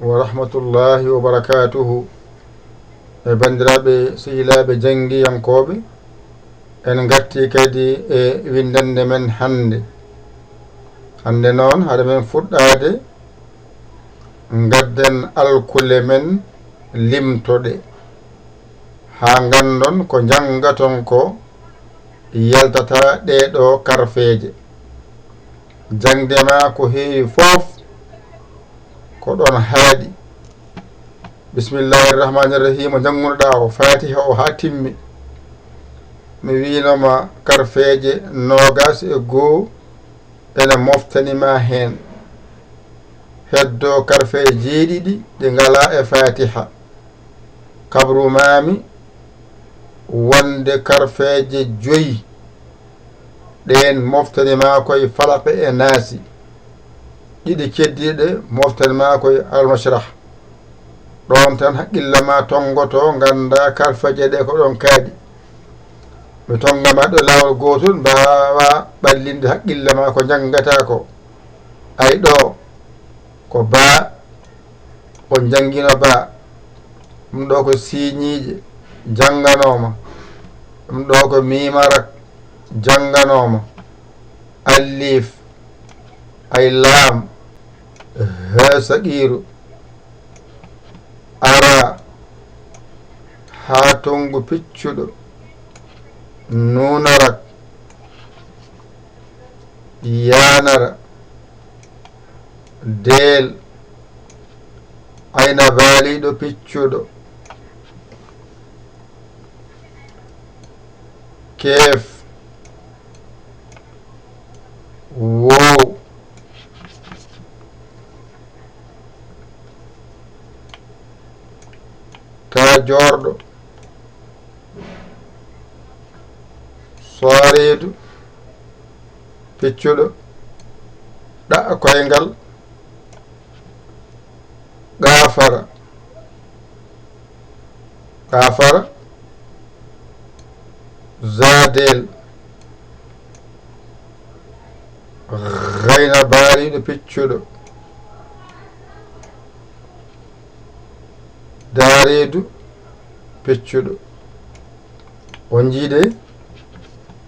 ورحمة الله وبركاته. bandiraɓe sehilaɓe jangiyankoɓe en garti kadi windande men hande noon haɗa men fuɗɗade gadden alkule men limtoɗe ha gandon ko jangaton ko yaltata ɗeɗo karfeje. jangdema ko heewi foof ko ɗon haaɗi. bismillahirrahmanirrahim. jangunoɗa o fatiha o ha timmi mi winoma karfeje nogas e goo ene moftanima hen heddo karfeje jeeɗiɗi ɗi ngala e fatiha. kabru mami wonde karfeje 5 ɗen moftanima koye falaqe e naasi. ɗiɗi keddiɗe moftanima koye almashrah. ɗon tan haqqillama tongoto ganda karfeje ɗe ko ɗon kaaɗi. mi tongama ɗo lawol gotol mbawa ɓallinde haqqillama ko jangata ko. ay ɗo ko ba o jangino ba. ɗum ɗo ko siñiije janganoma. ɗum ɗo ko mimarak janganoma. allif ay laam ha saqiru ara ha tongu piccuɗo nunarak yanara del ayna baaliɗo piccuɗo kef wow ta jorɗo soreedu piccuɗo ɗa koyngal gafara zadel gayna baaliɗo piccuɗo dareedu piccuɗo. on jiide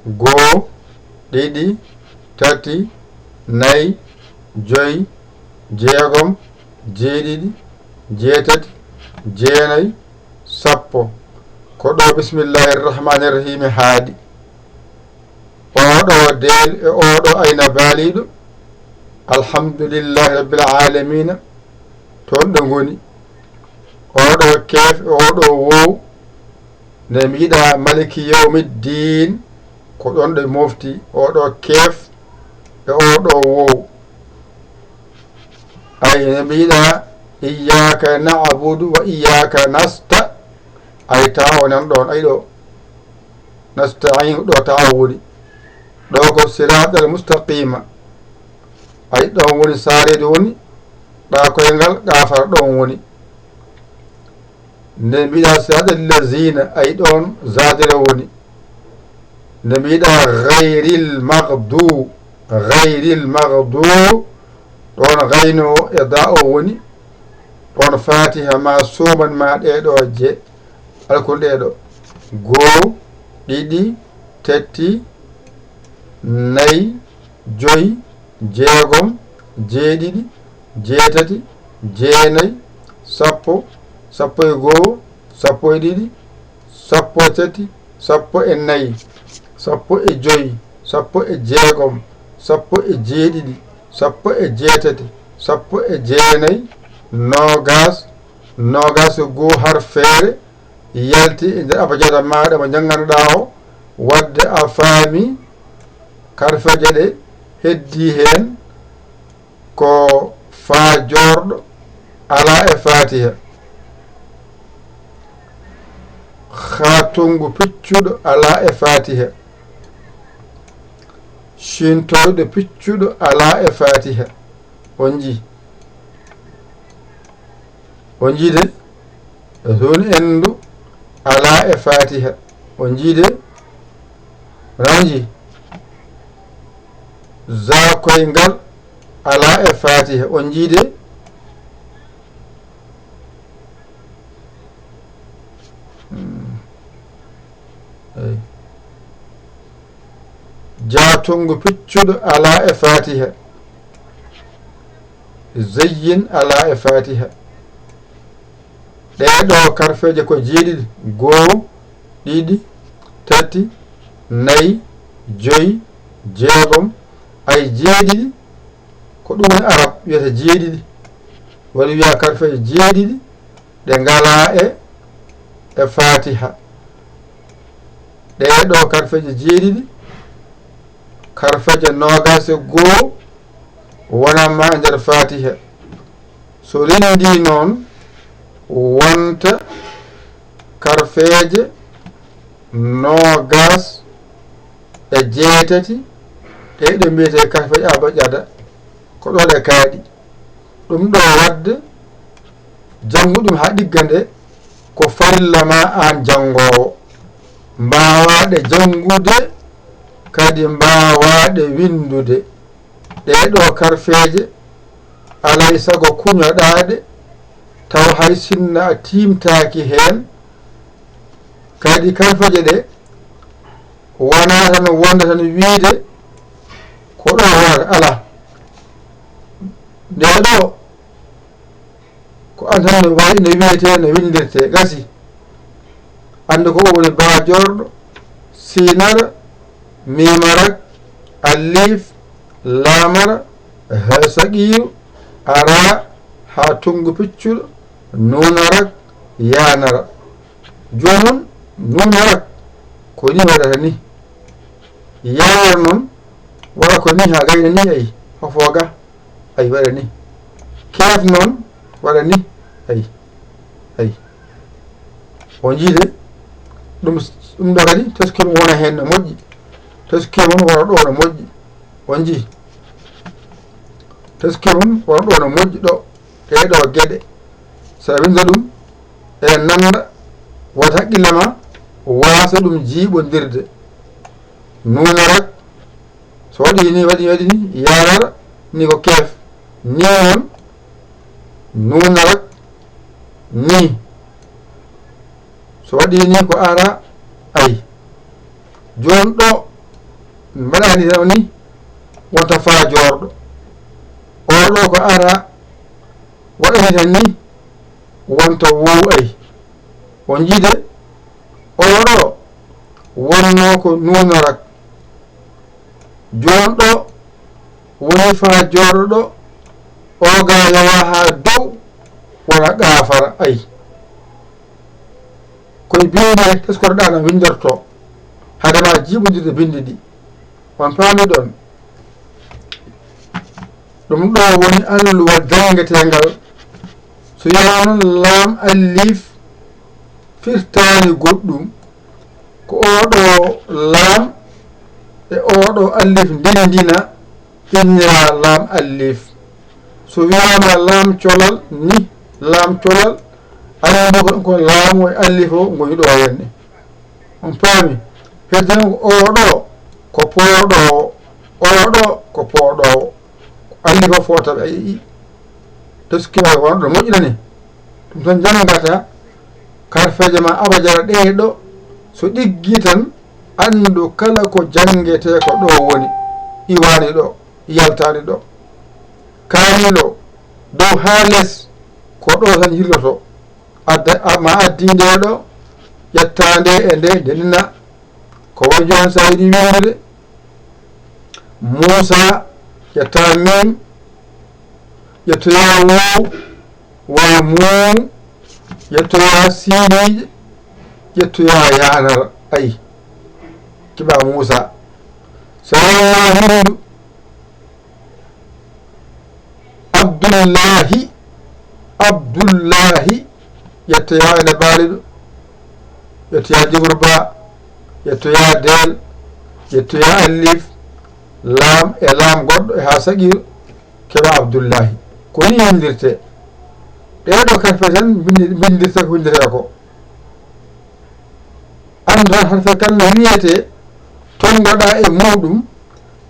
1 2 3 4 5 6 7 8 9 10 ko ɗo bismillahirrahmanirrahim haaɗi. oɗo del e oɗo ayna baaliɗo alhamdulillahi rabbil alamina toon ɗo goni. oɗo kef e oɗo wow nde mbiɗa maliki yawmiddin ko ɗon ɗo mofti. oɗo kef e oɗo wow. ay nde mbiɗa iyyaka na'budu wa iyyaka nasta ay taw nan ɗon. ay ɗo nasta'in ɗo taw woni. ɗo ko siratal mustaqima. ay ɗon woni sareede woni. ɗa koyngal gafara ɗon woni. nde mbiɗa siratal lazina ay ɗon zadira woni. nde mbiɗa gayril magdu ɗon gayno e da o woni. ɗon fatiha ma suman ma ɗeɗo je alkul ɗeɗo 1 2 3 4 5 6 7 8 9 10 11 12 13 14 15 16 17 18 19 nogas go har feere yalti e nder abajada maɗa mo janganoɗa o wadde a faami karfeje ɗe heddi hen ko fa jorɗo ala e fatiha. ha tongu piccuɗo ala e fatiha. shintoyɗo piccuɗo ala e fatiha. on jiide zone endu ala e fatiha. on jiide ranji za koyngal ala e fatiha. on jiide tungu piccuɗo ala e fatiha zeyyin ala e fatiha ɗeɗo karfeje ko jeeɗiɗi goo ɗiɗi tati nayi joyi jeegom ay jeeɗiɗi ko ɗum woni arab wiyata jeeɗiɗi woni wiya karfeje jeeɗiɗi ɗe ngala e fatiha ɗeɗo karfeje jeeɗiɗi karfeje nogase goo wonanma e nder fatiha so rendi noon wonta karfeje nogas e jeetati ɗe mbiyete karfeje abaƴada ko ɗo ɗe kaaɗi ɗum ɗo wadde jannguɗum ha ɗigga nde ko farilla ma an janngowo mbawaɗe janngude kadi mbawaɗe windude ɗeɗo karfeje alay sago kuñoɗaɗe taw hay sinno a timtaki hen kadi karfeje ɗe wona tan wonda tan wiide ko ɗo wonata ala ndeɗo ko an tan no wayi no wiyete no windirte gasi ande ko woni bajorɗo sinara mimarak allif lamara saqiyu ara ha tungu piccuɗo nunarak yanara jonon nunarak ko ni waɗata ni yanara noon wara ko ni ha gayna ni ayi hofoga ay waɗa ni keef noon waɗa ni ay o jiide ɗum ɗo kadi teske mum wona hen no moƴƴi teske mum wona ɗo no moƴƴi on jii teske mum wona ɗo no moƴƴi ɗo ɗeɗo gueɗe sa winda ɗum e nanda wata haqqille ma wasa ɗum jiiɓodirde nunarak so waɗi ni waɗi ni yarara ni ko keef ni noon nunarak ni so waɗi ni ko ara ay joni ɗo mbaɗani tan ni wonta fajorɗo oɗo ko ara waɗani tan ni wonta wow ay on jiide oɗo wonno ko nunarak joni ɗo woni fajorɗo ɗo oga yawa ha dow wona qafara ay koye binde teskotoɗa no windorto hadema jiiɓodirde bindi ɗi on paami ɗon ɗum ɗo woni alluwa dangetengal so yaha noon laam allif firtani goɗɗum ko oɗo laam e oɗo allif ndendina innira laam allif so wiyama laam colal ni laam colal andi ko laamu e allif o goni ɗo henne on paami hedden ko oɗo ko pooɗowo oɗo ko pooɗowo allif o fotaɓe a yii teskiwa wonɗo moƴƴinani ɗum tan janggata karfeje ma abajara ɗeɗo so ɗiggi tan andu kala ko jangete ko ɗo woni iwani ɗo yaltani ɗo kaanilo dow ha less ko ɗo tan hirloto ma addi ndeɗo ƴettande e nde ndenina ko wayi joni sa yiɗi windude Moussa ƴetta min ƴettoya wow wa mum ƴettoya sinije ƴettoya yanara ayi kiɓa Moussa sa hindu abdullahi ƴettoya ene baaliɗo ƴettoya jibru ba ƴettoya del ƴettoya allif laam e laam goɗɗo e ha saqiru keɓa abdoullahi ko ni windirte ɗeɗo karfe tan bindirta ko windira ko andu tan harfe kal no wiyete tongoɗa e muɗum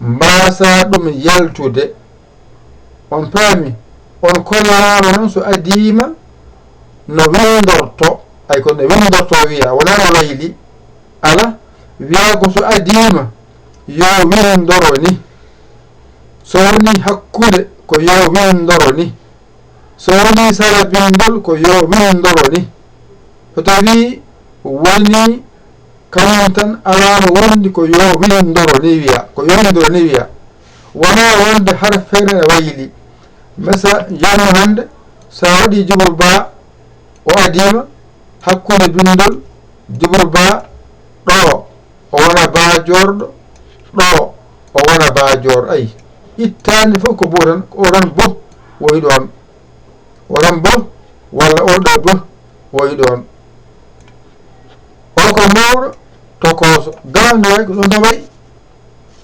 mbasa ɗum yaltude on paami on kolama noon so adima no windorto ay ko no windorto wiya wona no wayli ala wiya ko so adima yo windoro ni so woni hakkude ko yo windoro ni so woni sara bindol ko yo windoro ni to tawi woni kañum tan alano wondi ko yo windoro ni wiya ko yo windoro ni wiya wona wonde harfere ne wayli mesa jano hande sa waɗi jubur ba o adima hakkude bindol jubur ba ɗo o wona ba jorɗo ɗo o wona ba jor ay ittani fof ko bo tan oɗon bo woyi ɗon oɗon bo walla oɗo bo woyi ɗon o ko mawɗo tokoso gamde way ko ɗum tan wayi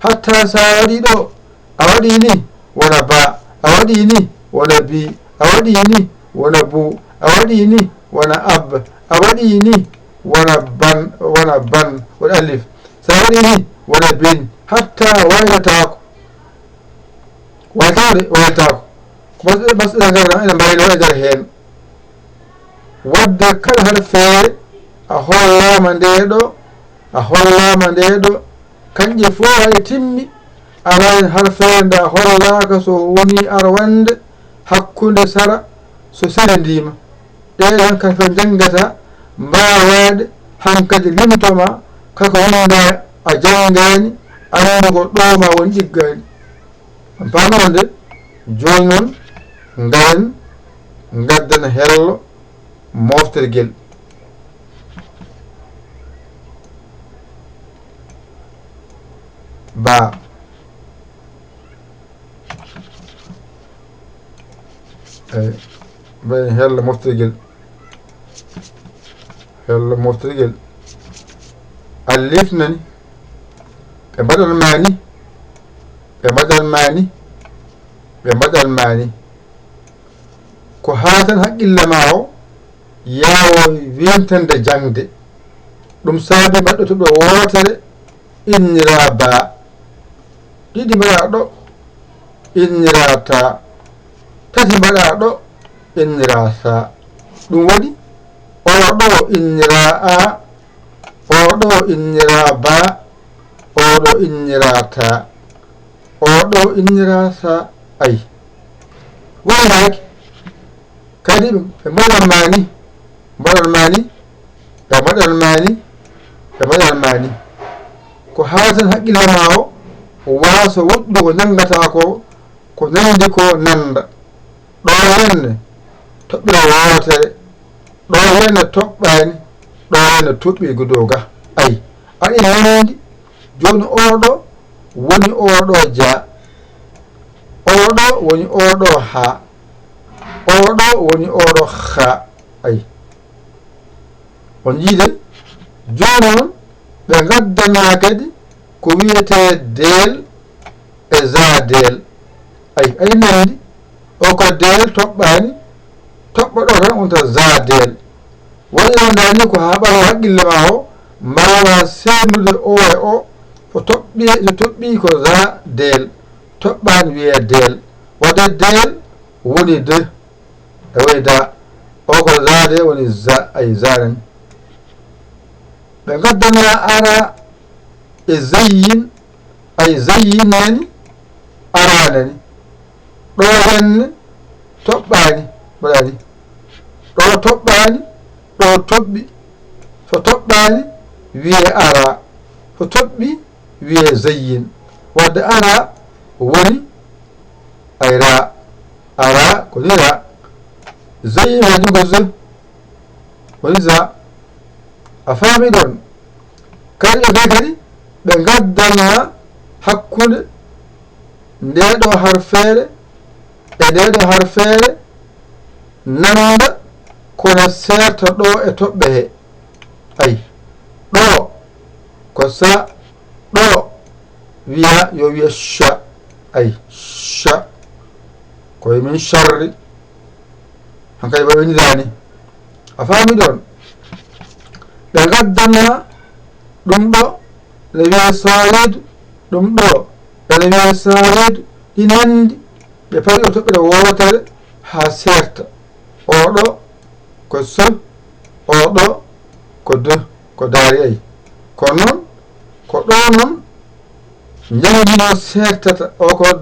hatta sa waɗi ɗo a waɗi ni wona ba a waɗi ni wona bi a waɗi ni wona bu a waɗi ni wona ab a waɗi ni wona ban wona alif sa waɗi ni wona bin hatta waylatako waylatako basɗe gawna ene mbaylo e nder heen wadde kala haɗa feere a hollama ndeɗo kanƴe fof hay timmi aran har feere nda hollaka so woni arwande hakkude sara so selendima ɗeɗon kan fe jangata mbawade hankadi limtoma kako wonda a jangani andu ko ɗoma woni ɗiggani pamonde joni noon ngaren gadden hello moftirguel ba bayen hello moftirguel alif nani ɓe mbaɗan mani ko hatan haqqille ma o yawo wintande jangde ɗum saabi mbaɗɗotoɓe wotere innira ba ɗiɗi mbaɗa ɗo innira ta tati mbaɗa ɗo innira sa ɗum waɗi oɗo innira a oɗo innira ba oɗo innira ta oɗo innira sa ay wonaki kadi ɓe mbaɗan mani ko hatan haqqille ma o waasa woɗɗu ko nangata ko nandi ko nanda ɗo henne toɓɓira wotere ɗo henne toɓɓani ɗo henne toɓɓi gudoga ay aɗi nandi joni oɗo woni oɗo ja oɗo woni oɗo ha oɗo woni oɗo ha ay on jiide joni noon ɓe gaddana kadi ko wiyete del e zadel ay nandi o ko del toɓɓani toɓɓa ɗo tan on ta zadel waɗirandani ko ha ɓawo haqqille ma o mbawa sendude o e o so toɓɓi ko zadel toɓɓani wiye del wadde del woni de e woni da o ko zade woni za ay zanani ɓe gaddana ara e zayyin ay zayyinani aranani ɗo henne toɓɓani mbaɗani ɗo toɓɓani ɗo toɓɓi so toɓɓani wiye ara so toɓɓi wiye zayyin wadde ara woni ay ra ara ko ni ra zayyin majum ko ze woni za a faami ɗon kadi ɓe kadi ɓe gaddana hakkude ndeɗo harfeere e ndeɗo harfeere nanda kono serta ɗo e toɓɓe he ay ɗo ko sa ɗo wiya yo wiya cha ay cha koye min charri hankadi ɓe windirani a faami ɗon ɓe gaddana ɗum ɗo ene wiya salidu ɗum ɗo ene wiya salidu ɗi nandi ɓe pari o toɓɓere wotere ha serta oɗo ko so oɗo ko de ko daari ay kono noon ko ɗo noon jangino sertata o ko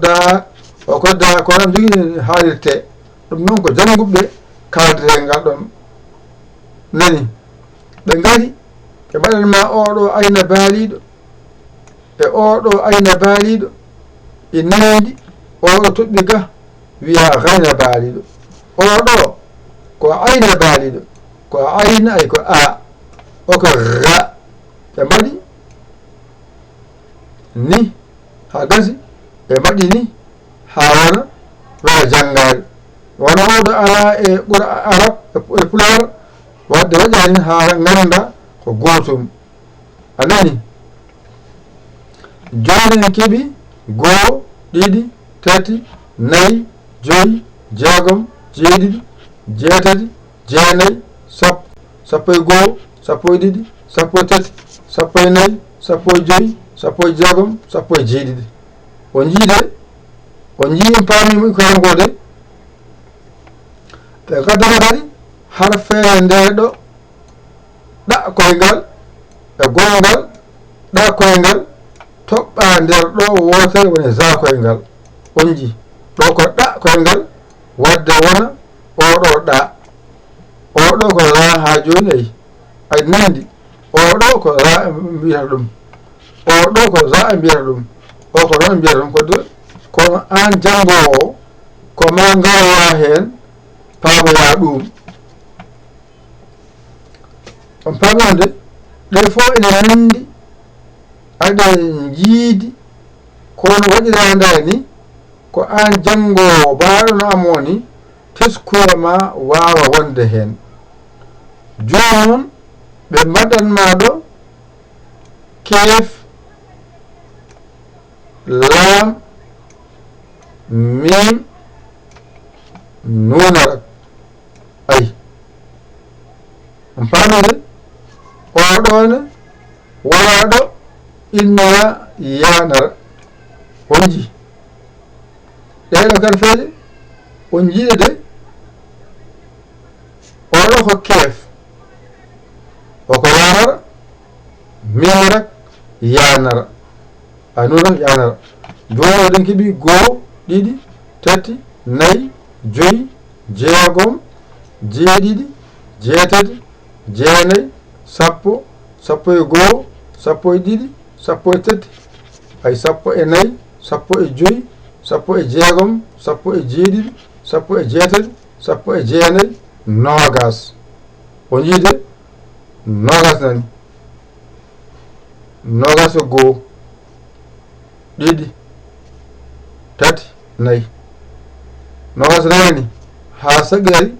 da ko am jogini haalirte ɗum noon ko janguɓe kaldete ngal ɗon nani ɓe ngari ɓe mbaɗanma oɗo ayna baaliɗo e oɗo ayna baaliɗo e needi oɗo toɓɓi ga wiya gayna baaliɗo oɗo ko ayna baaliɗo ko ayna ay ko a oko ra ɓe mbaɗi ni ha gasi ɓe mbaɗi ni ha wona wona janngade wona oɗo ala e ɓura arab e pulaar wadde waɗani ha ganda ko gotum a nani joni en keeɓi 1 2 3 4 5 jeegom jeeɗiɗi jeetati jeenayi sappo sappo e 1 sappo e 2 sappo e 3 sappo e 4 sappo e 5 sappo e jeegom sappo e jeeɗiɗi o jiide o jii paamimo ko hen gode ɓe gaddata kadi har feere nde ɗo ɗa koyngal e gongal ɗa koyngal toɓɓa nder ɗo wotere woni za koyngal on ji ɗo ko ɗa koyngal wadde wona oɗo ɗa oɗo ko ra ha joni ay nandi oɗo ko ra mbiyata ɗum oɗo ko za e mbiyata ɗum o ko noon mbiyata ɗum kono an jangowo ko ma gawa hen pamoya ɗum on pamonde ɗe fo ene nandi aɗa jiidi kono waɗiranda ni ko an jangowo baɗono amoni teskuya ma wawa wonde hen joni noon ɓe mbaɗanma ɗo keef laam mim nunarak ay on paamide oɗone wona ɗo innara yanara on ji ɗeɗo kadi feeje on jiiɗe de oɗo ko keef oko yanara mimrak yanara a nunak yanara joni oɗen keeɓi 1 2 3 4 5 jeegom jeeɗiɗi jeetati jeenayi sappo sappo e 1 sappo e 2 sappo e 3 ay sappo e 4 sappo e 5 sappo e jeegom sappo e jeeɗiɗi sappo e jeetati sappo e jeenayi nogas o jiide nogas nani nogas e 1 2 3 4 nogas nani ha sagari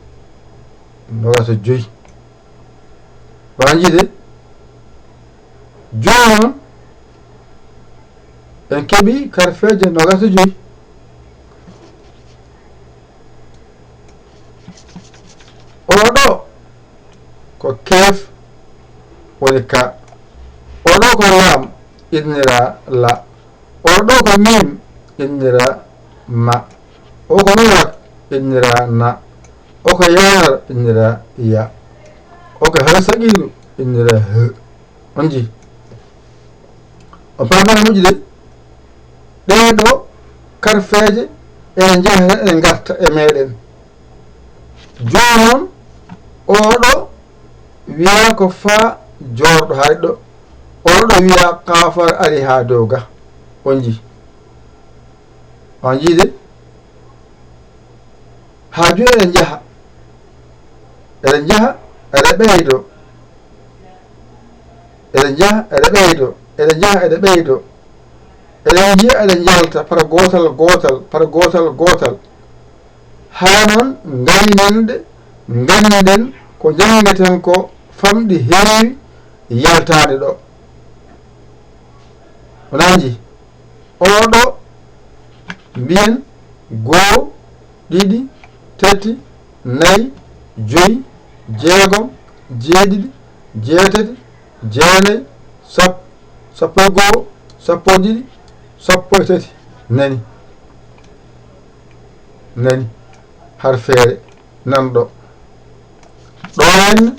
nogas e 5 wana jiide joni noon en keeɓi karfeje nogas e 5 oɗo ko keef woni ka oɗo ko laam innira la oɗo ko mim innira ma o ko nurak innira na o ko yanar innira ya o ko ha saqiru innira he on ji o pamana moƴƴi de ɗeɗo karfeje ene jeeha ene garta e meɗen joni noon oɗo wiya ko fa jorɗo hay ɗo oɗo wiya kafar ari ha dow ga on ji on jiide ha joni eɗen jaaha eɗen jaaha eɗe ɓeydo eɗen jaaha eɗe ɓeydo eɗen jaaha eɗe ɓeydo eɗen jiya eɗen jalta par gotal gotal par gotal gotal ha noon gaynende ganden ko jangeten ko famɗi heewi yaltade ɗo onaji oɗo mbiyen 1 2 3 4 5 jeegom jeeɗiɗi jeetati jeenayi sappo sappo e 1 sappo e 2 sappo e 3 nani nani har feere nanɗo ɗo henna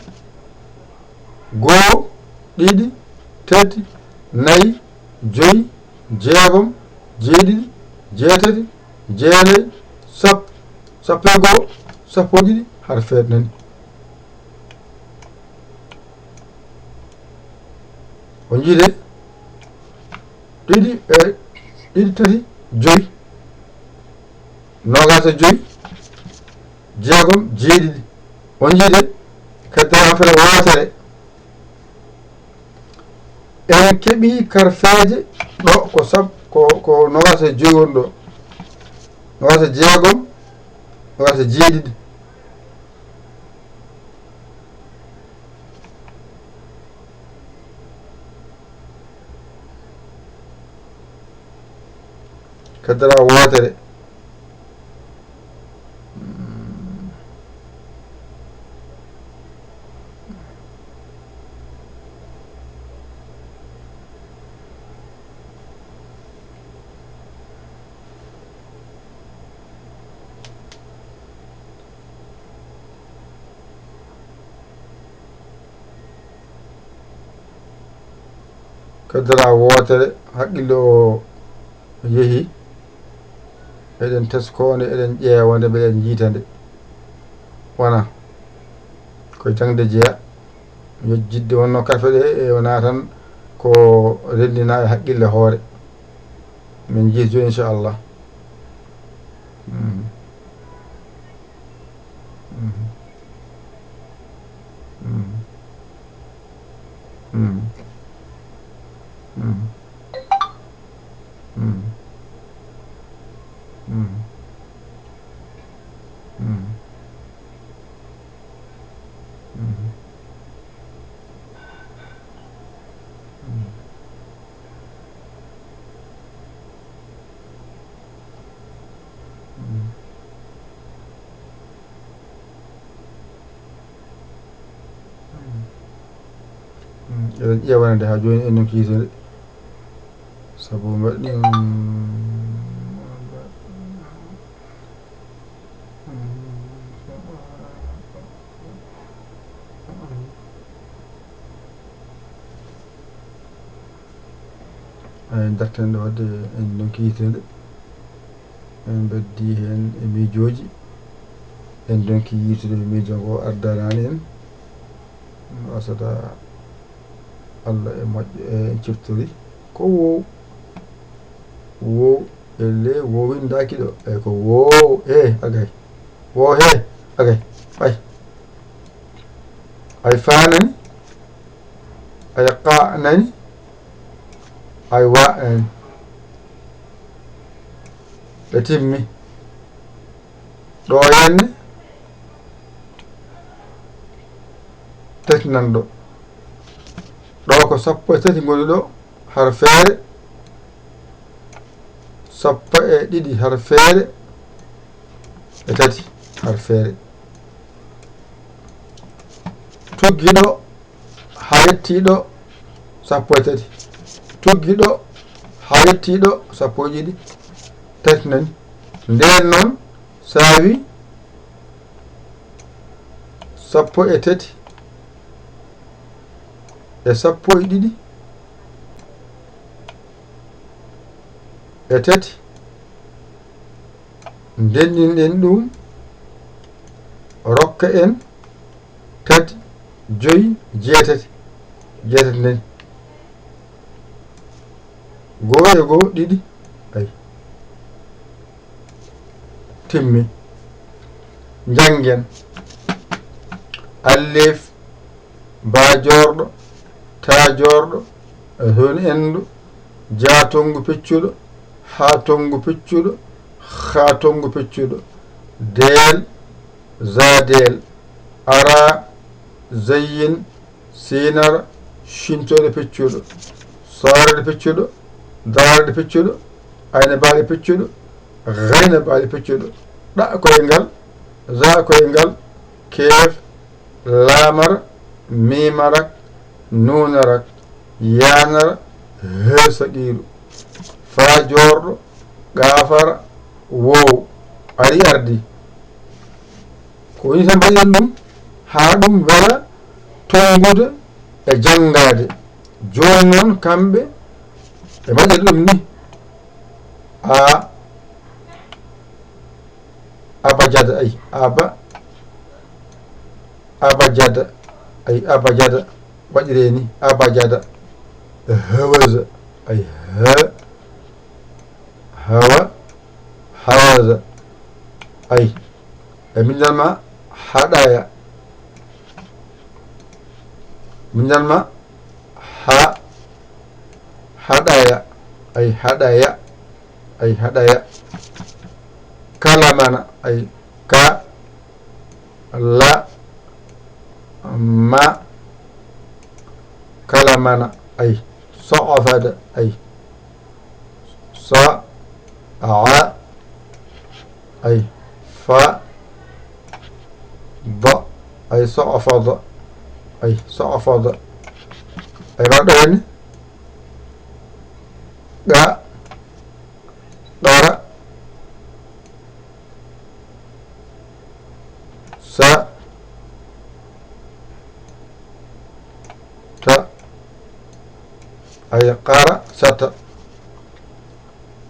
1 2 3 4 5 jeegom jeeɗiɗi jeetati jeenayi sappo sappo e goho sappo e ɗiɗi har feere nani o jiide ɗiɗi e ɗiɗi tati joyi nogas e joyi jeegom jeeɗiɗi o jiide kaddara fere wotere en keeɓi karfeeje ɗo ko nogas e joyi woni ɗo nogas e jeegom nogas e jeeɗiɗi kaddara wotere kaddara wotere haqqille o yeehi eɗen teskode eɗen ƴeewande mbeɗen jiitande wona koye jangde jeeya yojjidde wonno karfe ɗe e wona tan ko renndina e haqqille hoore min jiit joni inchallah eɗen ƴewanade ha joni en non kiitode sabu mbaɗi darten ɗo wadde en non kiitode en beddi hen e miijoji en donki yitude miijo ngo ardarani en wasata Allah e moƴƴo e ciftori ko wow elle wowindaki ɗo e ko wow agay wo he agay ay fanani ay qa nani ay wa nani ɓe timmi ɗo henne tati nan ɗo ko sappo e tati ngoni ɗo har feere sappo e ɗiɗi har feere e tati har feere tuggiɗo ha yettiɗo sappo e tati tuggiɗo ha yettiɗo sappo e ɗiɗi tati nani nden noon saawi sappo e tati e sappo e ɗiɗi e tati ndenninɗen ɗum rokka en tati joyi jeetati nani goo e goo ɗiɗi ay timmi jangen allef bajorɗo tajorɗo hon endu jatongu peccuɗo hatongu peccuɗo hatongu peccuɗo del zadel ara zayyin sinar shintode peccuɗo sarade peccuɗo darade peccuɗo ayne baali peccuɗo gayna baali peccuɗo ɗa koye ngal za koye ngal keef laamara mimarak nunarak yanara hesaqiru fajorɗo gafara wow ari ardi ko woni tan mbaɗen ɗum ha ɗum wela tongude e jangade joni noon kamɓe e mbaɗen ɗum ni abajada ay abajada ay abajada waɗireni abajada hawaza ay hawaza ay minalma haɗaya minalma haɗaya ay haɗaya kalamana ay kalamana ay صعفد أي أي أي صعفد أي صعفد أي بعدين أي قارة ست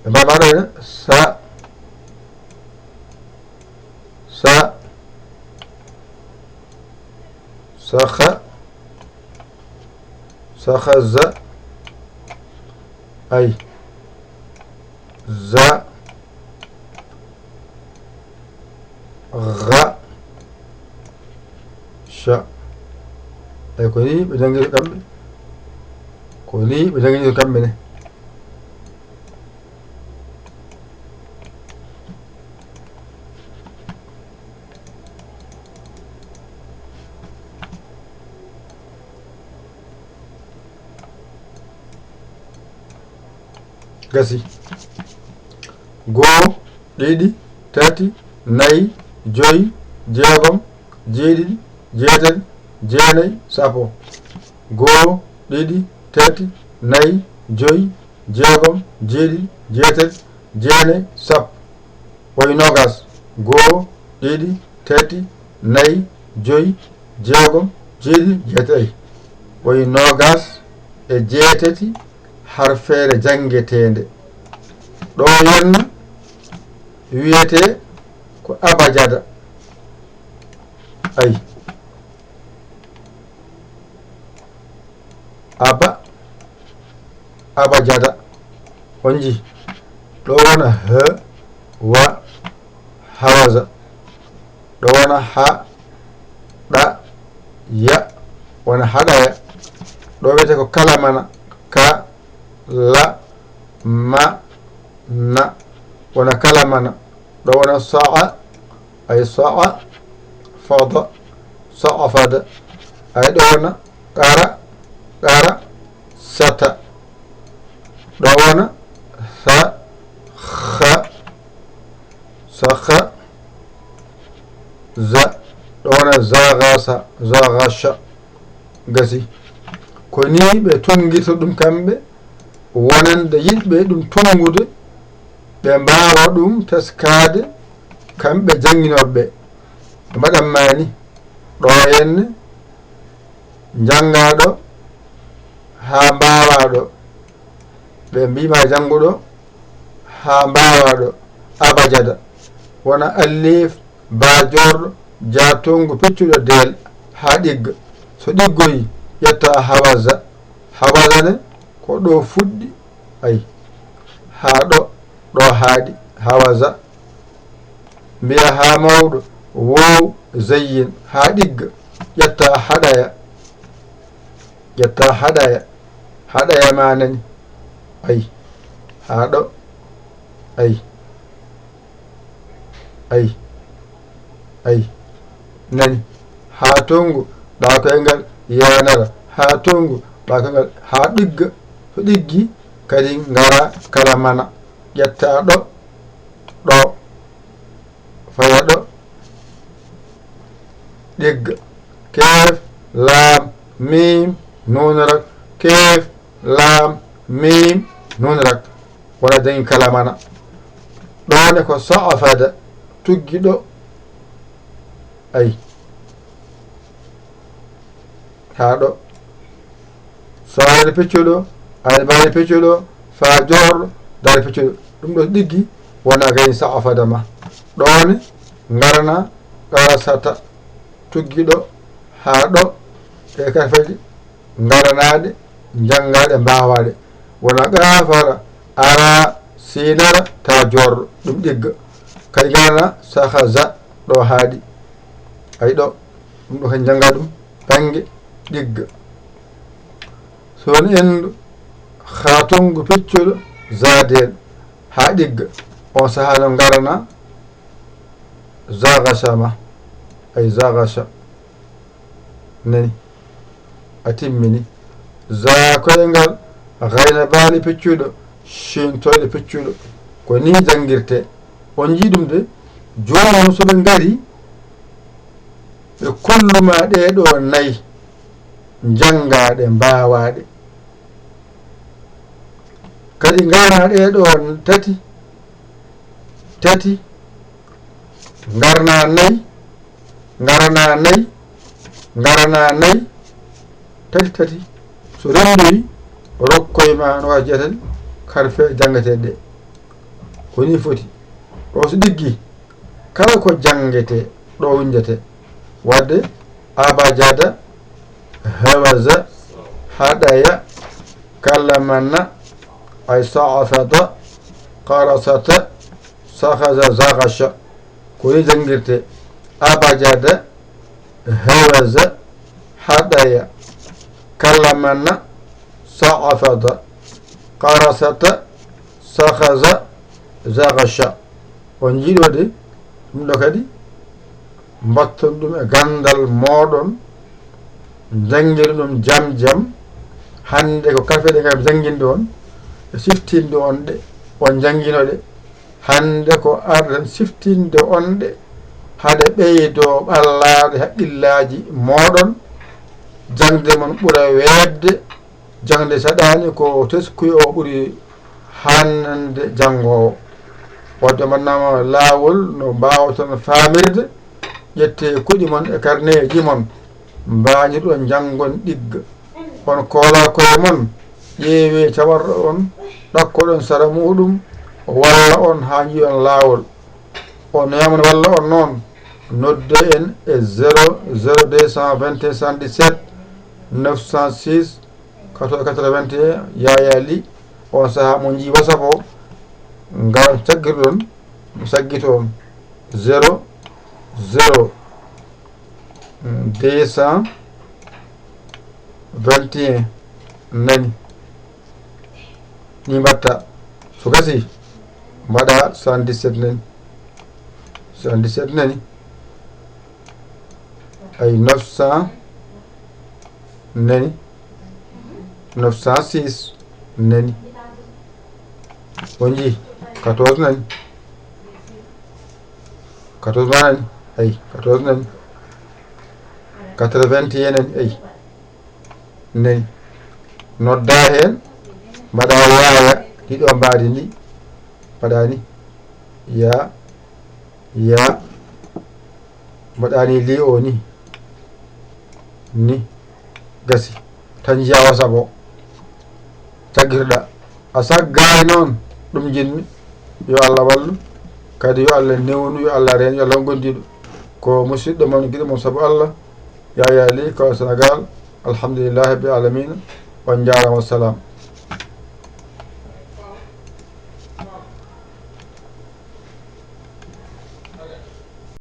ما معنى سخز أي أي كوني بدنجي كم كوني بدنجي كم منه gasi goo ɗiɗi tati nayi joyi jeegom jeeɗiɗi jeetati jeenayi sappo goo ɗiɗi tati nayi joyi jeegom jeeɗiɗi jeetati jeenayi sappo woyi nogas goo ɗiɗi tati nayi joyi jeegom jeeɗiɗi jeetati woyi nogas e jeetati harfeere jangetende ɗo yenna wiyete ko abajada ay abajada on ji ɗo wona wa hawaza ɗo wona ya wona haɗaya ɗo wiyete ko kalamana na wona kalamana ɗo wona ay fada fada ay ɗo wona qara sata ɗo wona sakha ɗo wona zagasha gasi ko ni ɓe tungirta ɗum kamɓe wonande yiɗɓe ɗum tungude ɓe mbawa ɗum teskade kamɓe janginoɓe ɓe mbaɗanmani ɗo henne jangaɗo ha mbawaɗo ɓe mbima janguɗo ha mbawaɗo abajada wona allif bajorɗo jatongu peccuɗo del ha ɗigga so ɗiggoyi ƴetta hawaza ne ko ɗo fuɗɗi ay ha ɗo haaɗi hawaza mbiya ha mawɗo wow zayyin ha ɗigga ƴetta haɗaya ma nani ay ha ɗo ay nani ha tongu ɗakoyngal yanara ha tongu ɗakoyngal ha ɗigga so ɗiggi kadi ngara kalamana ƴetta ɗo faya ɗo ɗigga kef laam mim nunrak kef laam mim nunrak wona jangi kalamana ɗone ko sa'afada tuggi ɗo ay ha ɗo sawani peccuɗo albani peccuɗo fa jorɗo dari piccuɗo ɗum ɗo ɗiggi wona gayni sa'afadama ɗone garana qarasata tuggiɗo ha ɗo e kafeji garanaɗe jangaɗe mbawaɗe wona qafara ara sinara ta jorɗo ɗum ɗigga kadi garana sahaza ɗo haaɗi ay ɗo ɗum ɗo kadi janga ɗum bange ɗigga sowoni endu ha tongu piccuɗo zadeɗo ha ɗigga on saaha no garana zagasama ay zagasa nani a timmini za koyngal gayna baali piccuɗo shintoyɗo piccuɗo ko ni jangirte on jii ɗum de jomum soɓe gari ɓe kulluma ɗeɗo nayyi jangaɗe mbawaɗe kadi garna ɗeɗo tati garna nayyi tati so rendoyi rokkoyma no waji jeetati karfe jangeteɗe ɗe koni foti o so ɗiggi kala ko jangete ɗo windete wadde abajada hawaza haɗaya kallamanna ay sa'afata qarasata sahaza zagasha koni jangirte abajada hawaza haɗaya kallamanna sa'afata qarasata sahaza zagasha on jiiɗo de ɗum ɗo kadi mbatton ɗum e gandal moɗon jangir ɗum jam jam hande ko kafeɗe kam janginde on e siftinde on ɗe on janginoɗe hande ko arden siftinde on ɗe haɗe ɓeydo ɓallade haqqillaji moɗon jangde mon ɓuura wedde jangde saɗani ko teskuy o ɓuuri hannande jangowo wadde mannama laawol no mbawton famirde ƴette kuɗi mon e carnet mon mbañiɗon jangon ɗigga on koola koye mon ƴeewi cawarɗo on ɗakkoɗon sara muɗum walla on ha jiiɗon laawol on yamana walla on noon nodde en e 0221 77 906 81 Yaya Ly on saaha mo jii WhatsApp o ngam caggirɗon mi saggito on 00 221 nani ni mbatta so gasi mbaɗa 77 nani 77 nani ay 900 nani 906 nani on jii 14 nani 14 nani ay 14 nani 81 nani ay nani nodda hen mbaɗa waya ɗiɗo mbadi ndi mbaɗani ya mbaɗani li o ni gasi tan jiya WhatsApp o caggirɗa a saggani noon ɗum jinmi yo Allah wallu kadi yo Allah newnu yo Allah reen yo Allah gondiɗo ko musidɗo mon guiɗo mon saabu Allah Yaya Ly ko Sénégal alhamdulillahi rabbil alamina on jarama wassalam